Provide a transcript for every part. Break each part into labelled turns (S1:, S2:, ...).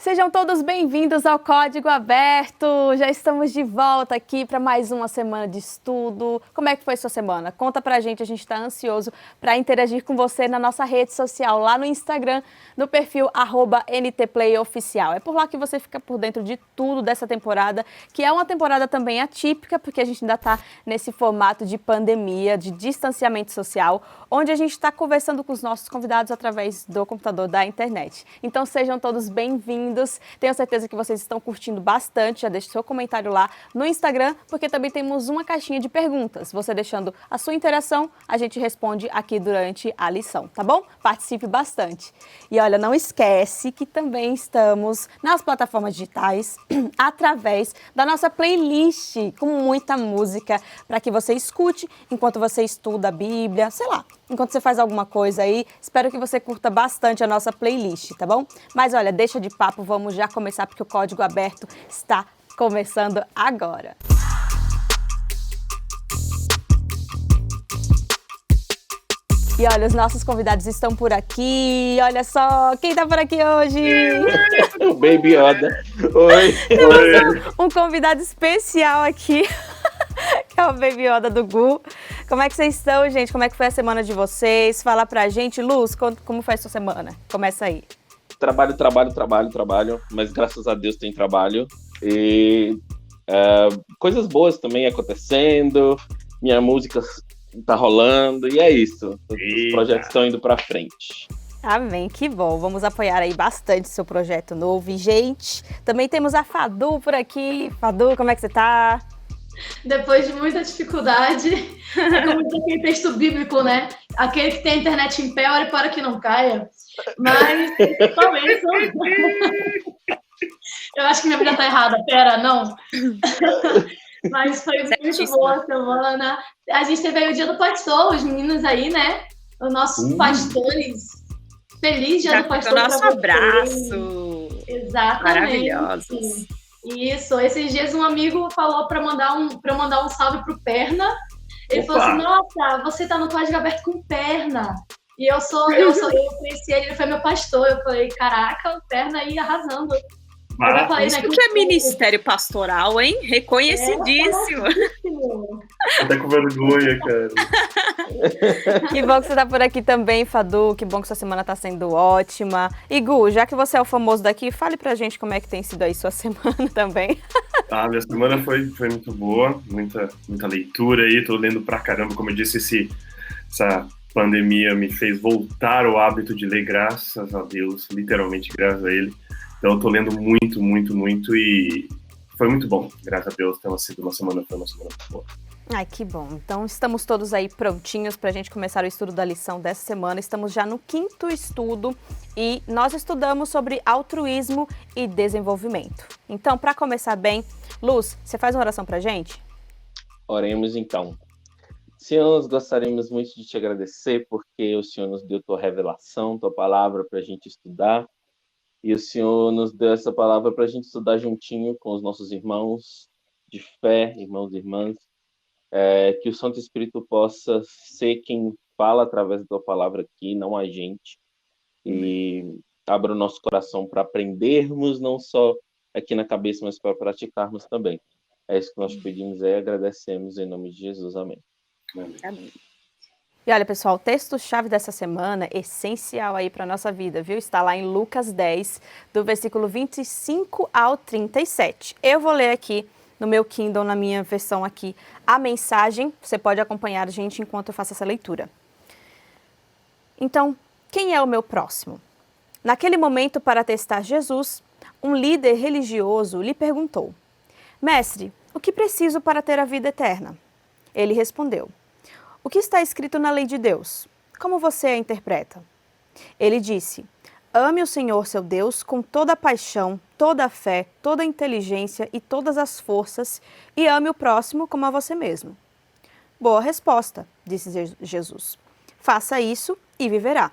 S1: Sejam todos bem-vindos ao Código Aberto. Já estamos de volta aqui para mais uma semana de estudo. Como é que foi sua semana? Conta pra gente, a gente está ansioso para interagir com você na nossa rede social, lá no Instagram, no perfil @NTPlayOficial. É por lá que você fica por dentro de tudo dessa temporada, que é uma temporada também atípica, porque a gente ainda está nesse formato de pandemia, de distanciamento social, onde a gente está conversando com os nossos convidados através do computador da internet. Então sejam todos bem-vindos. Tenho certeza que vocês estão curtindo bastante. Já deixe seu comentário lá no Instagram, porque também temos uma caixinha de perguntas. Você deixando a sua interação, a gente responde aqui durante a lição, tá bom? Participe bastante. E olha, não esquece que também estamos nas plataformas digitais através da nossa playlist com muita música para que você escute enquanto você estuda a Bíblia, sei lá, enquanto você faz alguma coisa aí. Espero que você curta bastante a nossa playlist, tá bom? Mas olha, deixa de papo, vamos já começar porque o Código Aberto está começando agora. E olha, os nossos convidados estão por aqui. Olha só, quem tá por aqui hoje?
S2: O Baby Yoda. Oi.
S1: Temos um convidado especial aqui, que é o Baby Yoda do Gu. Como é que vocês estão, gente? Como é que foi a semana de vocês? Fala pra gente. Luz, como foi a sua semana? Começa aí.
S2: Trabalho, mas graças a Deus tem trabalho. E coisas boas também acontecendo, minha música tá rolando, e é isso. Os projetos estão indo pra frente.
S1: Amém, que bom. Vamos apoiar aí bastante seu projeto novo. E, gente, também temos a Fadu por aqui. Fadu, como é que você tá?
S3: Depois de muita dificuldade, é como diz aquele texto bíblico, né? Aquele que tem a internet em pé, olha para que não caia. Mas, só isso. Eu acho que minha vida tá errada. Pera, não. Mas foi muito boa a semana. A gente teve aí o dia do pastor, os meninos aí, né? Os nossos pastores. Feliz dia do pastor.
S4: O nosso abraço.
S3: Exatamente.
S4: Maravilhosos.
S3: Isso, esses dias um amigo falou para mandar um salve pro Perna. Ele falou assim: nossa, você tá no Código Aberto com Perna. E eu conheci ele foi meu pastor. Eu falei, caraca, o Perna aí arrasando.
S4: Isso que é ministério pastoral, hein? Reconhecidíssimo.
S5: Até com vergonha, cara.
S1: Que bom que você tá por aqui também, Fadu. Que bom que sua semana tá sendo ótima. E Gu, já que você é o famoso daqui, fale pra gente como é que tem sido aí sua semana também.
S5: Minha semana foi muito boa, muita leitura aí, tô lendo pra caramba. Como eu disse, essa pandemia me fez voltar ao hábito de ler, graças a Deus, literalmente graças a ele. Então eu tô lendo muito e foi muito bom. Graças a Deus, foi uma semana muito boa.
S1: Ai, que bom. Então estamos todos aí prontinhos pra gente começar o estudo da lição dessa semana. Estamos já no 5º estudo e nós estudamos sobre altruísmo e desenvolvimento. Então, para começar bem, Luz, você faz uma oração pra gente?
S2: Oremos então. Senhor, nós gostaríamos muito de te agradecer porque o Senhor nos deu tua revelação, tua palavra pra gente estudar. E o Senhor nos deu essa palavra para a gente estudar juntinho com os nossos irmãos de fé, irmãos e irmãs, que o Santo Espírito possa ser quem fala através da tua palavra aqui, não a gente, e abra o nosso coração para aprendermos, não só aqui na cabeça, mas para praticarmos também. É isso que nós pedimos e agradecemos em nome de Jesus. Amém.
S4: Amém.
S1: E olha, pessoal, o texto-chave dessa semana, essencial aí para a nossa vida, viu? Está lá em Lucas 10, do versículo 25 ao 37. Eu vou ler aqui no meu Kindle, na minha versão aqui, a mensagem. Você pode acompanhar a gente enquanto eu faço essa leitura. Então, quem é o meu próximo? Naquele momento, para testar Jesus, um líder religioso lhe perguntou: Mestre, o que preciso para ter a vida eterna? Ele respondeu: O que está escrito na lei de Deus? Como você a interpreta? Ele disse: Ame o Senhor seu Deus com toda a paixão, toda a fé, toda a inteligência e todas as forças, e ame o próximo como a você mesmo. Boa resposta, disse Jesus. Faça isso e viverá.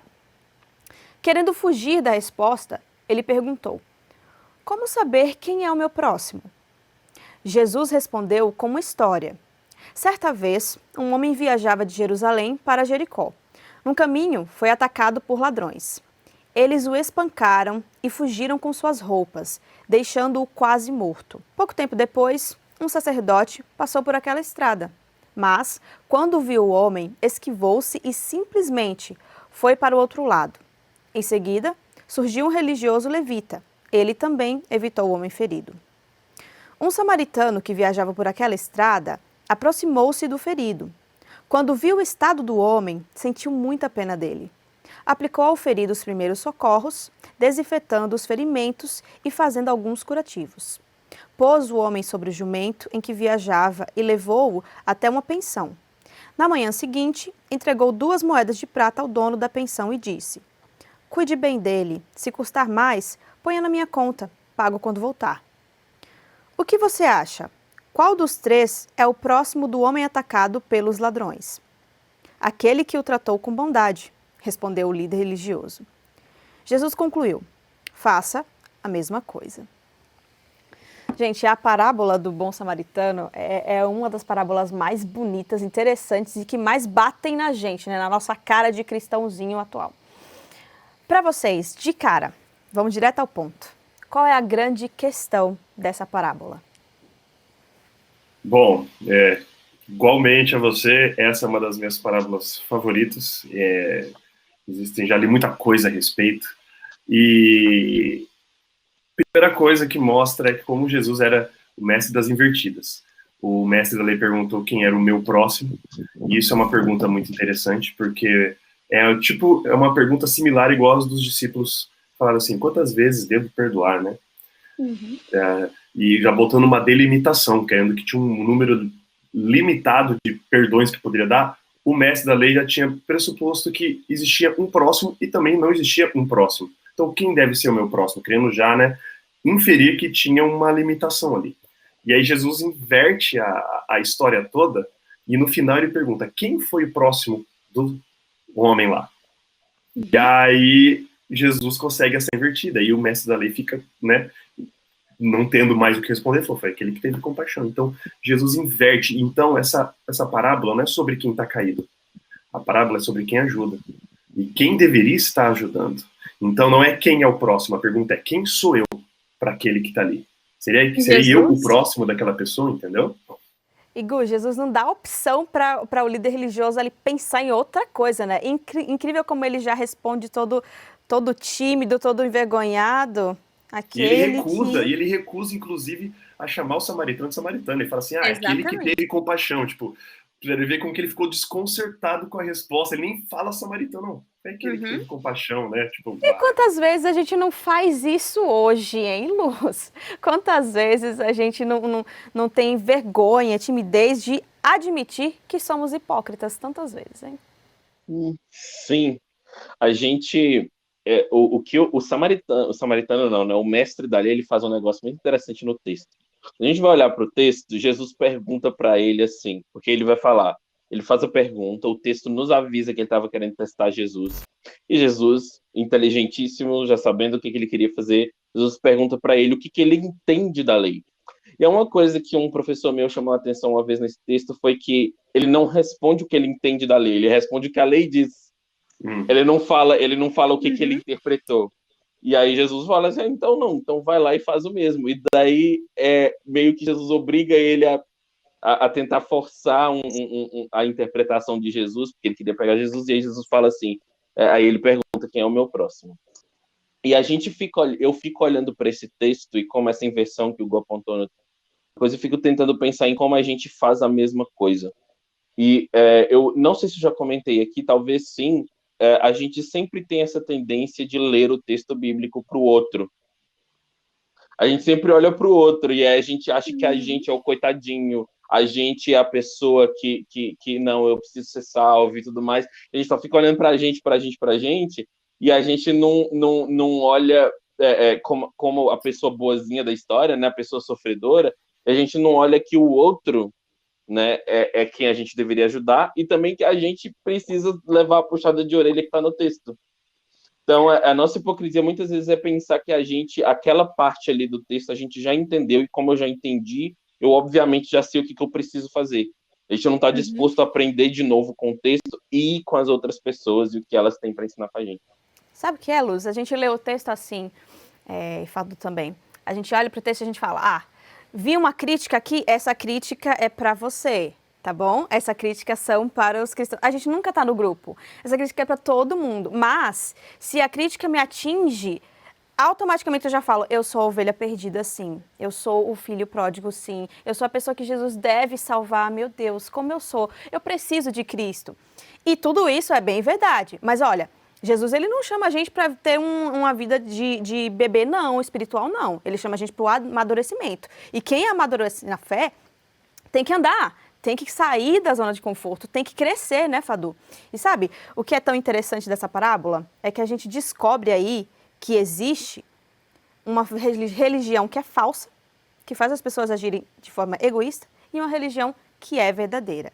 S1: Querendo fugir da resposta, ele perguntou: Como saber quem é o meu próximo? Jesus respondeu com uma história. Certa vez, um homem viajava de Jerusalém para Jericó. No caminho, foi atacado por ladrões. Eles o espancaram e fugiram com suas roupas, deixando-o quase morto. Pouco tempo depois, um sacerdote passou por aquela estrada. Mas, quando viu o homem, esquivou-se e simplesmente foi para o outro lado. Em seguida, surgiu um religioso levita. Ele também evitou o homem ferido. Um samaritano que viajava por aquela estrada aproximou-se do ferido. Quando viu o estado do homem, sentiu muita pena dele. Aplicou ao ferido os primeiros socorros, desinfetando os ferimentos e fazendo alguns curativos. Pôs o homem sobre o jumento em que viajava e levou-o até uma pensão. Na manhã seguinte, entregou 2 moedas de prata ao dono da pensão e disse: "Cuide bem dele. Se custar mais, ponha na minha conta. Pago quando voltar." O que você acha? Qual dos 3 é o próximo do homem atacado pelos ladrões? "Aquele que o tratou com bondade", respondeu o líder religioso. Jesus concluiu: "Faça a mesma coisa." Gente, a parábola do bom samaritano é uma das parábolas mais bonitas, interessantes e que mais batem na gente, né? Na nossa cara de cristãozinho atual. Para vocês, de cara, vamos direto ao ponto. Qual é a grande questão dessa parábola?
S5: Bom, igualmente a você, essa é uma das minhas parábolas favoritas. Já li muita coisa a respeito. E a primeira coisa que mostra é como Jesus era o mestre das invertidas. O mestre da lei perguntou quem era o meu próximo, e isso é uma pergunta muito interessante, porque é uma pergunta similar igual às dos discípulos falaram assim: quantas vezes devo perdoar, né?
S1: Uhum.
S5: E já botando uma delimitação, querendo que tinha um número limitado de perdões que poderia dar, o mestre da lei já tinha pressuposto que existia um próximo e também não existia um próximo. Então, quem deve ser o meu próximo? Querendo já, né, inferir que tinha uma limitação ali. E aí Jesus inverte a história toda e no final ele pergunta: quem foi o próximo do homem lá? E aí Jesus consegue essa invertida e o mestre da lei fica, né, não tendo mais o que responder, foi aquele que teve compaixão. Então, Jesus inverte. Então, essa parábola não é sobre quem está caído. A parábola é sobre quem ajuda. E quem deveria estar ajudando. Então, não é quem é o próximo. A pergunta é: quem sou eu para aquele que está ali? Seria eu o próximo daquela pessoa, entendeu?
S1: E Gu, Jesus não dá opção para o líder religioso ali pensar em outra coisa, né? Incrível como ele já responde todo tímido, todo envergonhado.
S5: E ele recusa, inclusive, a chamar o samaritano de samaritano. Ele fala assim: aquele que teve compaixão. Tipo, ele vê como que ele ficou desconcertado com a resposta. Ele nem fala samaritano, não. É aquele que teve compaixão, né? Tipo,
S1: e quantas vezes a gente não faz isso hoje, hein, Luz? Quantas vezes a gente não tem vergonha, timidez de admitir que somos hipócritas tantas vezes, hein?
S2: Sim. A gente... o samaritano não, né? O mestre da lei, ele faz um negócio muito interessante no texto. A gente vai olhar para o texto, Jesus pergunta para ele assim, porque ele vai falar, ele faz a pergunta, o texto nos avisa que ele estava querendo testar Jesus, e Jesus, inteligentíssimo, já sabendo o que ele queria fazer, Jesus pergunta para ele o que ele entende da lei. E é uma coisa que um professor meu chamou a atenção uma vez nesse texto, foi que ele não responde o que ele entende da lei, ele responde o que a lei diz. Ele não fala o que ele interpretou. E aí Jesus fala assim: então vai lá e faz o mesmo. E daí meio que Jesus obriga ele a tentar forçar a interpretação de Jesus, porque ele queria pegar Jesus, e aí Jesus fala assim, aí ele pergunta quem é o meu próximo. E eu fico olhando para esse texto e como essa inversão que o Hugo apontou, depois eu fico tentando pensar em como a gente faz a mesma coisa. E eu não sei se eu já comentei aqui, talvez sim, a gente sempre tem essa tendência de ler o texto bíblico para o outro. A gente sempre olha para o outro e a gente acha que a gente é o coitadinho, a gente é a pessoa que não, eu preciso ser salvo e tudo mais. A gente só fica olhando para a gente, e a gente não olha como a pessoa boazinha da história, né, a pessoa sofredora, e a gente não olha que o outro, né, é quem a gente deveria ajudar, e também que a gente precisa levar a puxada de orelha que está no texto. Então, a nossa hipocrisia muitas vezes é pensar que aquela parte ali do texto a gente já entendeu, e como eu já entendi, eu obviamente já sei o que eu preciso fazer. A gente não está disposto a aprender de novo com o texto e com as outras pessoas e o que elas têm para ensinar para a gente.
S1: Sabe o que é, Luz? A gente lê o texto assim, e Fado também. A gente olha para o texto e a gente fala, vi uma crítica aqui, essa crítica é para você, tá bom? Essa crítica são para os cristãos. A gente nunca está no grupo. Essa crítica é para todo mundo. Mas, se a crítica me atinge, automaticamente eu já falo, eu sou a ovelha perdida, sim. Eu sou o filho pródigo, sim. Eu sou a pessoa que Jesus deve salvar. Meu Deus, como eu sou. Eu preciso de Cristo. E tudo isso é bem verdade. Mas olha, Jesus, ele não chama a gente para ter uma vida de bebê, não, espiritual, não. Ele chama a gente para o amadurecimento. E quem amadurece na fé tem que andar, tem que sair da zona de conforto, tem que crescer, né, Fadu? E sabe, o que é tão interessante dessa parábola é que a gente descobre aí que existe uma religião que é falsa, que faz as pessoas agirem de forma egoísta, e uma religião que é verdadeira.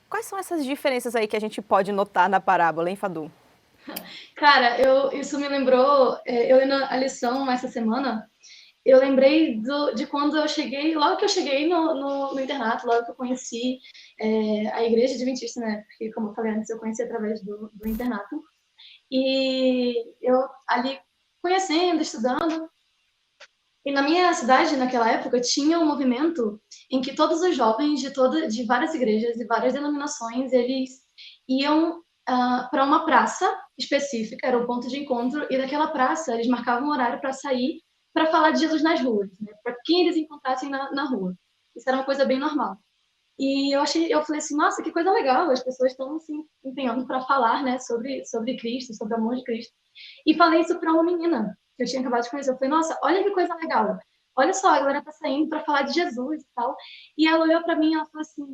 S1: Quais são essas diferenças aí que a gente pode notar na parábola, hein, Fadu?
S3: Cara, isso me lembrou, eu lendo a lição essa semana, eu lembrei de quando eu cheguei, logo que eu cheguei no internato, logo que eu conheci a igreja adventista, né? Porque, como eu falei antes, eu conheci através do internato. E eu ali conhecendo, estudando. E na minha cidade, naquela época, tinha um movimento em que todos os jovens de várias igrejas e várias denominações, eles iam para uma praça específica, era o ponto de encontro, e daquela praça eles marcavam um horário para sair para falar de Jesus nas ruas, né? Para quem eles encontrassem na rua. Isso era uma coisa bem normal. E eu falei assim, nossa, que coisa legal, as pessoas estão se empenhando para falar, né, sobre Cristo, sobre o amor de Cristo. E falei isso para uma menina que eu tinha acabado de conhecer. Eu falei, nossa, olha que coisa legal. Olha só, a galera tá saindo para falar de Jesus e tal. E ela olhou para mim e ela falou assim,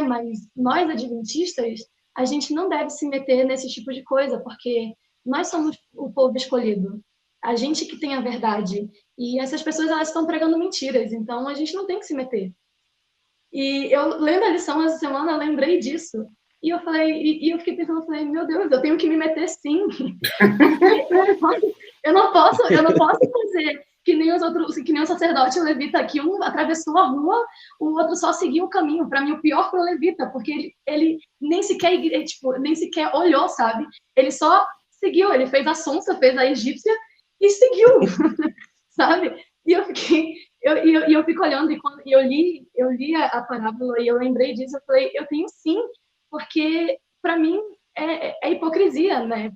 S3: mas nós adventistas, a gente não deve se meter nesse tipo de coisa, porque nós somos o povo escolhido. A gente que tem a verdade. E essas pessoas, elas estão pregando mentiras, então a gente não tem que se meter. E eu, lendo a lição essa semana, eu lembrei disso. E eu falei, e eu fiquei pensando, meu Deus, eu tenho que me meter sim. eu não posso fazer que nem os outros, que nem o sacerdote o levita, que um atravessou a rua, o outro só seguiu o caminho. Para mim, o pior foi o levita, porque ele nem sequer olhou, sabe? Ele só seguiu, ele fez a sonsa, fez a egípcia e seguiu, sabe? E eu fiquei, eu fico olhando, e quando eu li a parábola e eu lembrei disso, eu falei, eu tenho sim, porque para mim é hipocrisia, né?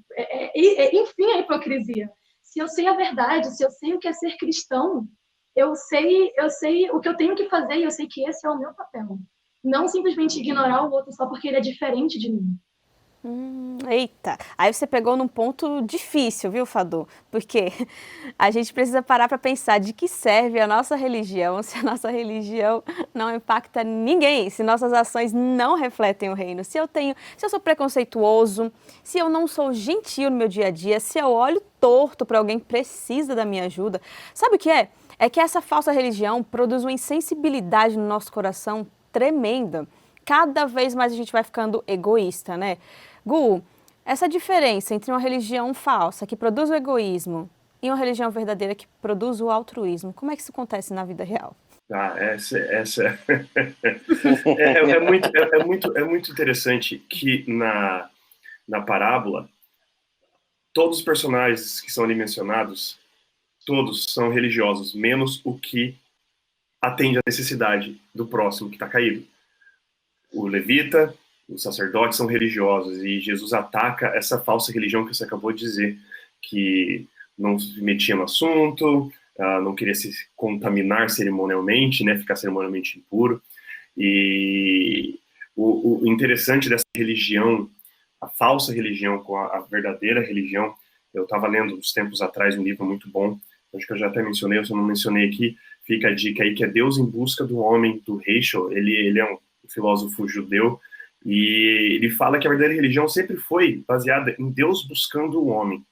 S3: Enfim, é hipocrisia. Se eu sei a verdade, se eu sei o que é ser cristão, eu sei o que eu tenho que fazer e eu sei que esse é o meu papel. Não simplesmente ignorar o outro só porque ele é diferente de mim.
S1: Eita, aí você pegou num ponto difícil, viu, Fadu? Porque a gente precisa parar para pensar de que serve a nossa religião se a nossa religião não impacta ninguém, se nossas ações não refletem o reino, se eu sou preconceituoso, se eu não sou gentil no meu dia a dia, se eu olho torto para alguém que precisa da minha ajuda. Sabe o que é? É que essa falsa religião produz uma insensibilidade no nosso coração tremenda. Cada vez mais a gente vai ficando egoísta, né? Gu, essa diferença entre uma religião falsa que produz o egoísmo e uma religião verdadeira que produz o altruísmo, como é que isso acontece na vida real?
S5: Essa é muito interessante que na parábola todos os personagens que são ali mencionados, todos são religiosos, menos o que atende à necessidade do próximo que está caído. O levita, os sacerdotes são religiosos e Jesus ataca essa falsa religião que você acabou de dizer, que não se metia no assunto, não queria se contaminar cerimonialmente, né, ficar cerimonialmente impuro. E o interessante dessa religião, a falsa religião com a verdadeira religião, eu estava lendo uns tempos atrás um livro muito bom, acho que eu já até mencionei, eu só não mencionei aqui, fica a dica aí, que é Deus em Busca do Homem, do Heschel. Ele é um filósofo judeu, e ele fala que a verdadeira religião sempre foi baseada em Deus buscando o homem.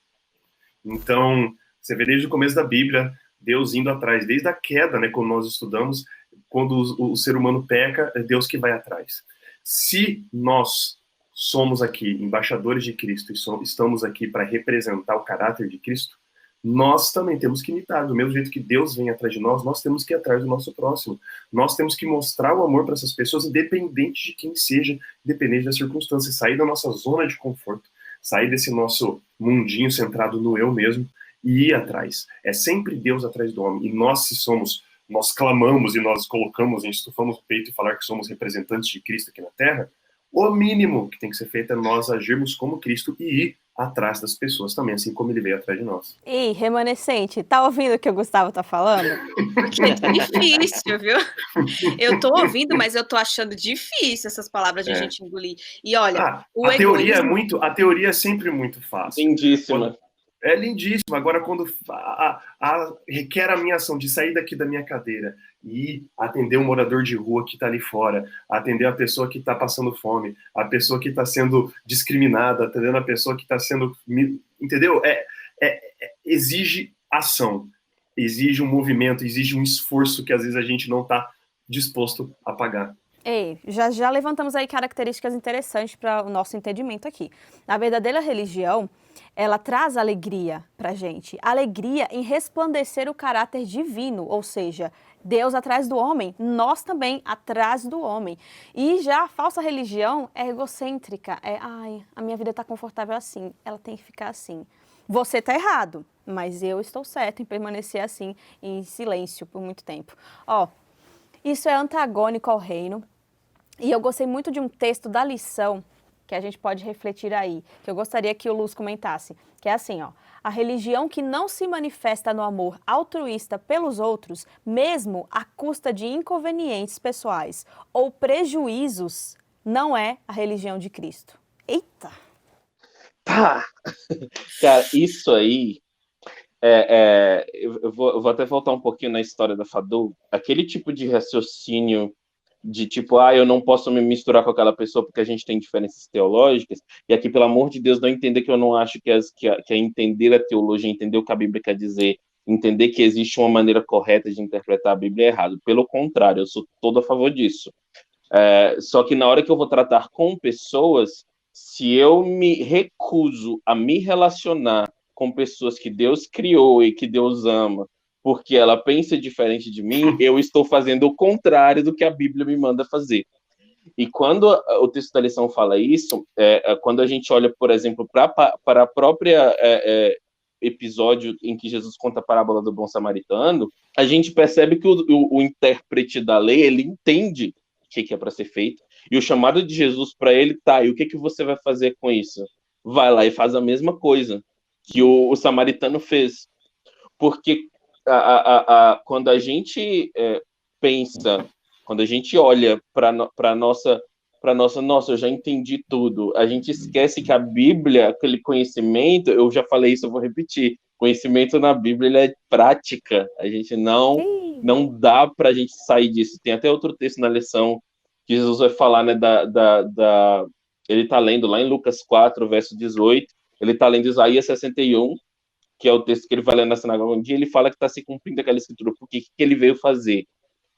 S5: Então, você vê desde o começo da Bíblia, Deus indo atrás, desde a queda, né, quando nós estudamos, quando o ser humano peca, é Deus que vai atrás. Se nós somos aqui embaixadores de Cristo e estamos aqui para representar o caráter de Cristo, nós também temos que imitar. Do mesmo jeito que Deus vem atrás de nós temos que ir atrás do nosso próximo. Nós temos que mostrar o amor para essas pessoas, independente de quem seja, independente das circunstâncias, sair da nossa zona de conforto. sair desse nosso mundinho centrado no eu mesmo e ir atrás. É sempre Deus atrás do homem. E nós, se somos, nós clamamos e nós colocamos, estufamos o peito e falar que somos representantes de Cristo aqui na Terra, o mínimo que tem que ser feito é nós agirmos como Cristo e ir atrás das pessoas também, assim como ele veio atrás de nós.
S1: Ei, remanescente, tá ouvindo o que o Gustavo tá falando?
S4: Porque é difícil, viu? Eu tô ouvindo, mas eu tô achando difícil essas palavras de a gente engolir. E olha,
S5: a teoria é sempre muito fácil.
S2: Lindíssima.
S5: É lindíssimo. Agora, quando requer a minha ação de sair daqui da minha cadeira e atender um morador de rua que está ali fora, atender a pessoa que está passando fome, a pessoa que está sendo discriminada, atendendo a pessoa que está sendo... Entendeu? Exige ação, exige um movimento, exige um esforço que às vezes a gente não está disposto a pagar.
S1: Ei, já levantamos aí características interessantes para o nosso entendimento aqui. A verdadeira religião, ela traz alegria para a gente. Alegria em resplandecer o caráter divino, ou seja, Deus atrás do homem, nós também atrás do homem. E já a falsa religião é egocêntrica, a minha vida está confortável assim, ela tem que ficar assim. Você está errado, mas eu estou certo em permanecer assim, em silêncio por muito tempo. Isso é antagônico ao reino. E eu gostei muito de um texto da lição que a gente pode refletir aí, que eu gostaria que o Luz comentasse, que é assim, a religião que não se manifesta no amor altruísta pelos outros, mesmo à custa de inconvenientes pessoais ou prejuízos, não é a religião de Cristo. Eita!
S2: Tá! Cara, isso aí... eu vou até voltar um pouquinho na história da Fadu. Aquele tipo de raciocínio de tipo, eu não posso me misturar com aquela pessoa porque a gente tem diferenças teológicas, e aqui, pelo amor de Deus, não entender que eu não acho que é entender a teologia, entender o que a Bíblia quer dizer, entender que existe uma maneira correta de interpretar a Bíblia errado. Pelo contrário, eu sou todo a favor disso. Só que na hora que eu vou tratar com pessoas, se eu me recuso a me relacionar com pessoas que Deus criou e que Deus ama, porque ela pensa diferente de mim, eu estou fazendo o contrário do que a Bíblia me manda fazer. E quando o texto da lição fala isso, quando a gente olha, por exemplo, para a própria episódio em que Jesus conta a parábola do bom samaritano, a gente percebe que o intérprete da lei, ele entende o que é para ser feito, e o chamado de Jesus para ele e o que você vai fazer com isso? Vai lá e faz a mesma coisa que o samaritano fez. Porque quando a gente pensa, quando a gente olha para nossa, eu já entendi tudo, a gente esquece que a Bíblia, aquele conhecimento, eu já falei isso, eu vou repetir, conhecimento na Bíblia, ele é prática, a gente não dá para a gente sair disso. Tem até outro texto na lição que Jesus vai falar, né, ele está lendo lá em Lucas 4, verso 18, ele está lendo Isaías 61, que é o texto que ele vai ler na sinagoga um dia, ele fala que está se cumprindo aquela escritura, porque o que ele veio fazer?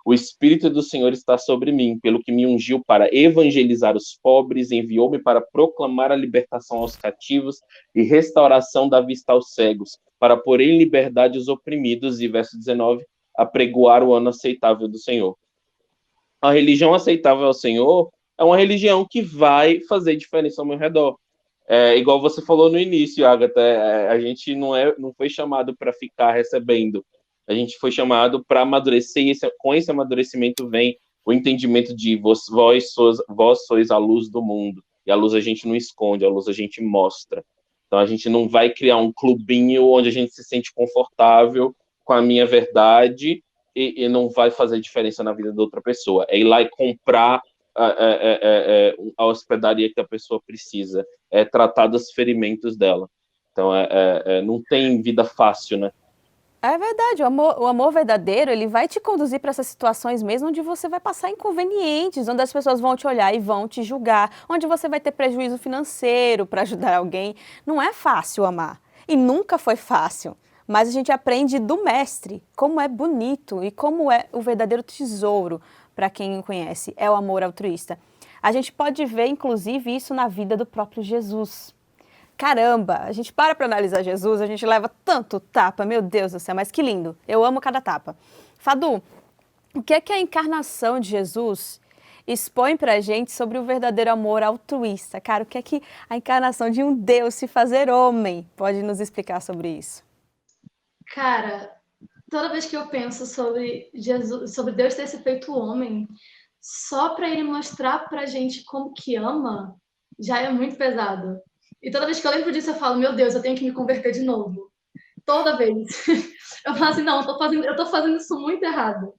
S2: O Espírito do Senhor está sobre mim, pelo que me ungiu para evangelizar os pobres, enviou-me para proclamar a libertação aos cativos e restauração da vista aos cegos, para pôr em liberdade os oprimidos, e verso 19, apregoar o ano aceitável do Senhor. A religião aceitável ao Senhor é uma religião que vai fazer diferença ao meu redor. Igual você falou no início, Agatha, a gente não foi chamado para ficar recebendo, a gente foi chamado para amadurecer, e com esse amadurecimento vem o entendimento de vós sois a luz do mundo, e a luz a gente não esconde, a luz a gente mostra. Então a gente não vai criar um clubinho onde a gente se sente confortável com a minha verdade e não vai fazer diferença na vida da outra pessoa. É ir lá e comprar a hospedaria que a pessoa precisa, tratar dos ferimentos dela. Então, não tem vida fácil, né?
S1: É verdade, o amor verdadeiro, ele vai te conduzir para essas situações mesmo onde você vai passar inconvenientes, onde as pessoas vão te olhar e vão te julgar, onde você vai ter prejuízo financeiro para ajudar alguém. Não é fácil amar, e nunca foi fácil, mas a gente aprende do mestre como é bonito e como é o verdadeiro tesouro para quem o conhece, é o amor altruísta. A gente pode ver, inclusive, isso na vida do próprio Jesus. Caramba, a gente para analisar Jesus, a gente leva tanto tapa, meu Deus do céu, mas que lindo, eu amo cada tapa. Fadu, o que é a encarnação de Jesus expõe pra gente sobre o verdadeiro amor altruísta. Cara, o que é que a encarnação de um Deus se fazer homem pode nos explicar sobre isso?
S3: Cara, toda vez que eu penso sobre Jesus, sobre Deus ter se feito homem, só para ele mostrar pra gente como que ama, já é muito pesado. E toda vez que eu lembro disso, eu falo, meu Deus, eu tenho que me converter de novo. Toda vez. Eu falo assim, não, eu tô fazendo isso muito errado.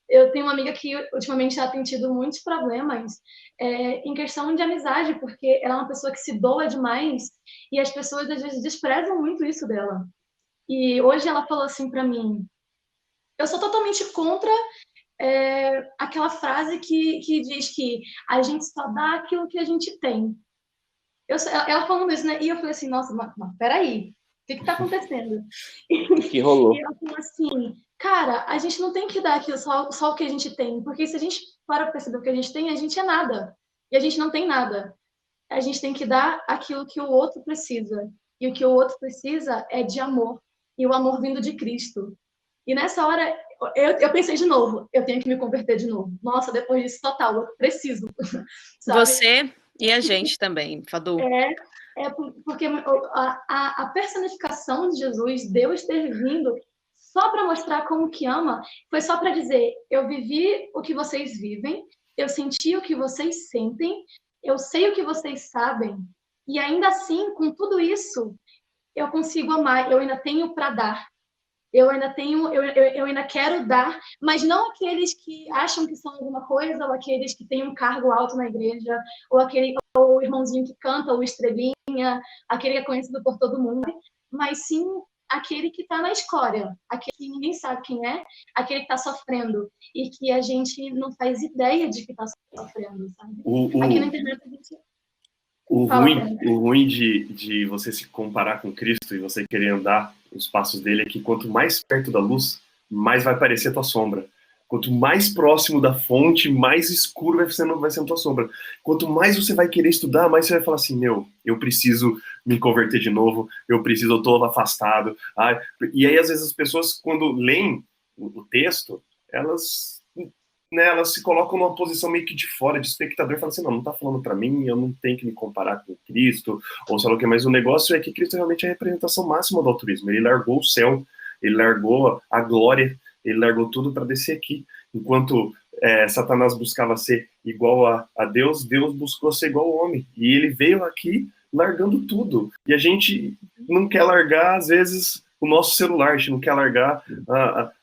S3: Eu tenho uma amiga que ultimamente ela tem tido muitos problemas em questão de amizade, porque ela é uma pessoa que se doa demais e as pessoas às vezes desprezam muito isso dela. E hoje ela falou assim para mim, eu sou totalmente contra aquela frase que diz que a gente só dá aquilo que a gente tem. Ela falando isso, né? E eu falei assim, nossa, mas peraí, o que está acontecendo?
S2: Que rolou.
S3: E ela falou assim, cara, a gente não tem que dar aquilo só o que a gente tem, porque se a gente para perceber o que a gente tem, a gente é nada. E a gente não tem nada. A gente tem que dar aquilo que o outro precisa. E o que o outro precisa é de amor. E o amor vindo de Cristo. E nessa hora, eu pensei de novo, eu tenho que me converter de novo. Nossa, depois disso, total, eu preciso. Sabe?
S4: Você e a gente também, Fadu.
S3: Porque a personificação de Jesus, Deus ter vindo só para mostrar como que ama, foi só para dizer, eu vivi o que vocês vivem, eu senti o que vocês sentem, eu sei o que vocês sabem, e ainda assim, com tudo isso, eu consigo amar, eu ainda tenho para dar. Eu ainda quero dar, mas não aqueles que acham que são alguma coisa, ou aqueles que têm um cargo alto na igreja, ou o irmãozinho que canta, ou estrelinha, aquele que é conhecido por todo mundo, mas sim aquele que está na escória, aquele que ninguém sabe quem é, aquele que está sofrendo e que a gente não faz ideia de que está sofrendo, sabe? Aqui na internet a gente
S5: o ruim de você se comparar com Cristo e você querer andar os passos dele é que quanto mais perto da luz, mais vai parecer tua sombra. Quanto mais próximo da fonte, mais escuro vai sendo a tua sombra. Quanto mais você vai querer estudar, mais você vai falar assim, eu preciso me converter de novo, eu tô afastado. E aí, às vezes, as pessoas, quando leem o texto, elas se colocam numa posição meio que de fora, de espectador, e falam assim, não tá falando para mim, eu não tenho que me comparar com Cristo, ou sei lá o que, mas o negócio é que Cristo realmente é a representação máxima do altruísmo. Ele largou o céu, ele largou a glória, ele largou tudo para descer aqui. Enquanto Satanás buscava ser igual a Deus, Deus buscou ser igual ao homem. E ele veio aqui largando tudo. E a gente não quer largar, às vezes, o nosso celular, a gente não quer largar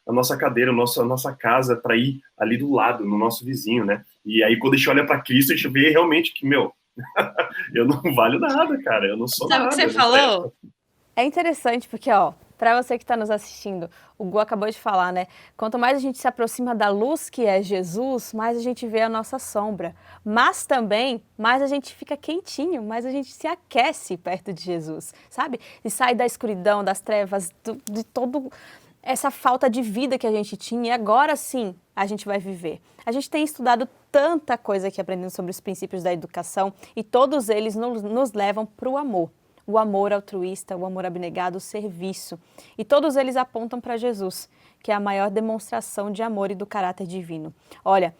S5: a nossa cadeira, a nossa casa para ir ali do lado, no nosso vizinho, né? E aí, quando a gente olha para Cristo, a gente vê realmente que, eu não valho nada, cara, eu não sou nada.
S4: Sabe o que você falou?
S1: É interessante porque, para você que está nos assistindo, o Gu acabou de falar, né? Quanto mais a gente se aproxima da luz que é Jesus, mais a gente vê a nossa sombra. Mas também, mais a gente fica quentinho, mais a gente se aquece perto de Jesus, sabe? E sai da escuridão, das trevas, de todo essa falta de vida que a gente tinha. E agora sim, a gente vai viver. A gente tem estudado tanta coisa aqui, aprendendo sobre os princípios da educação, e todos eles nos levam para o amor. O amor altruísta, o amor abnegado, o serviço. E todos eles apontam para Jesus, que é a maior demonstração de amor e do caráter divino. Olha,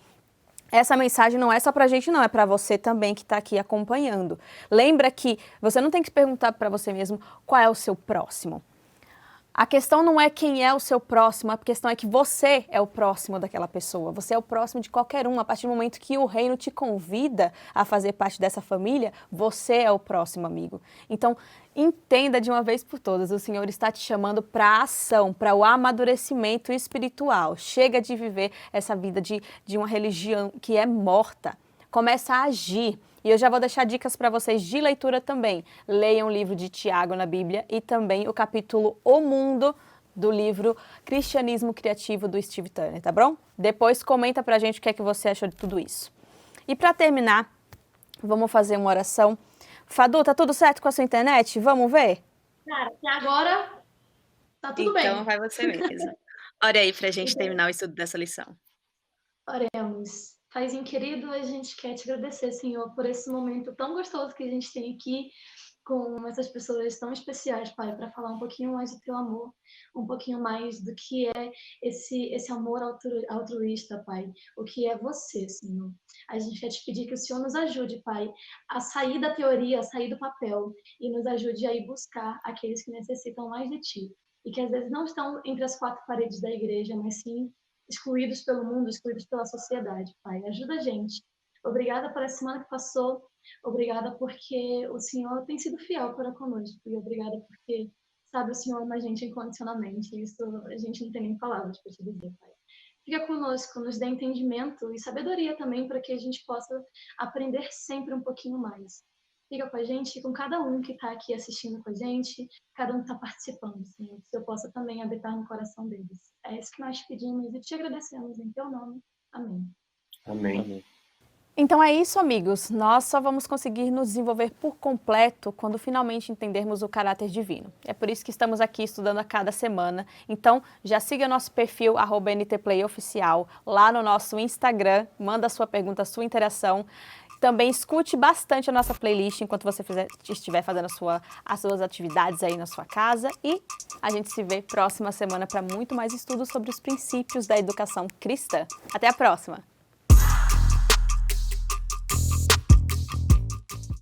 S1: essa mensagem não é só para a gente, não, é para você também que está aqui acompanhando. Lembra que você não tem que perguntar para você mesmo qual é o seu próximo. A questão não é quem é o seu próximo, a questão é que você é o próximo daquela pessoa. Você é o próximo de qualquer um. A partir do momento que o reino te convida a fazer parte dessa família, você é o próximo amigo. Então, entenda de uma vez por todas, o Senhor está te chamando para a ação, para o amadurecimento espiritual. Chega de viver essa vida de uma religião que é morta. Começa a agir. E eu já vou deixar dicas para vocês de leitura também. Leiam o livro de Tiago na Bíblia e também o capítulo O Mundo do livro Cristianismo Criativo do Steve Turner, tá bom? Depois comenta pra gente o que é que você achou de tudo isso. E para terminar, vamos fazer uma oração. Fadu, tá tudo certo com a sua internet? Vamos ver?
S3: Cara, até agora tá tudo bem.
S4: Então vai você mesmo. Ore aí pra gente terminar o estudo dessa lição.
S3: Oremos. Paizinho querido, a gente quer te agradecer, Senhor, por esse momento tão gostoso que a gente tem aqui, com essas pessoas tão especiais, Pai, para falar um pouquinho mais do teu amor, um pouquinho mais do que é esse amor altruísta, Pai, o que é você, Senhor. A gente quer te pedir que o Senhor nos ajude, Pai, a sair da teoria, a sair do papel e nos ajude a ir buscar aqueles que necessitam mais de Ti e que às vezes não estão entre as quatro paredes da igreja, mas sim excluídos pelo mundo, excluídos pela sociedade, Pai. Ajuda a gente. Obrigada por essa semana que passou. Obrigada porque o Senhor tem sido fiel para conosco. E obrigada porque, sabe, o Senhor ama a gente incondicionalmente. Isso a gente não tem nem palavras para te dizer, Pai. Fica conosco, nos dê entendimento e sabedoria também para que a gente possa aprender sempre um pouquinho mais. Fica com a gente e com cada um que está aqui assistindo com a gente, cada um que está participando, Senhor, que eu possa também habitar no coração deles. É isso que nós pedimos e te agradecemos em teu nome. Amém.
S5: Amém.
S2: Amém.
S1: Então é isso, amigos. Nós só vamos conseguir nos desenvolver por completo quando finalmente entendermos o caráter divino. É por isso que estamos aqui estudando a cada semana. Então, já siga nosso perfil @NTPlayOficial lá no nosso Instagram. Manda a sua pergunta, a sua interação. Também escute bastante a nossa playlist enquanto você estiver fazendo as suas atividades aí na sua casa. E a gente se vê próxima semana para muito mais estudos sobre os princípios da educação cristã. Até a próxima!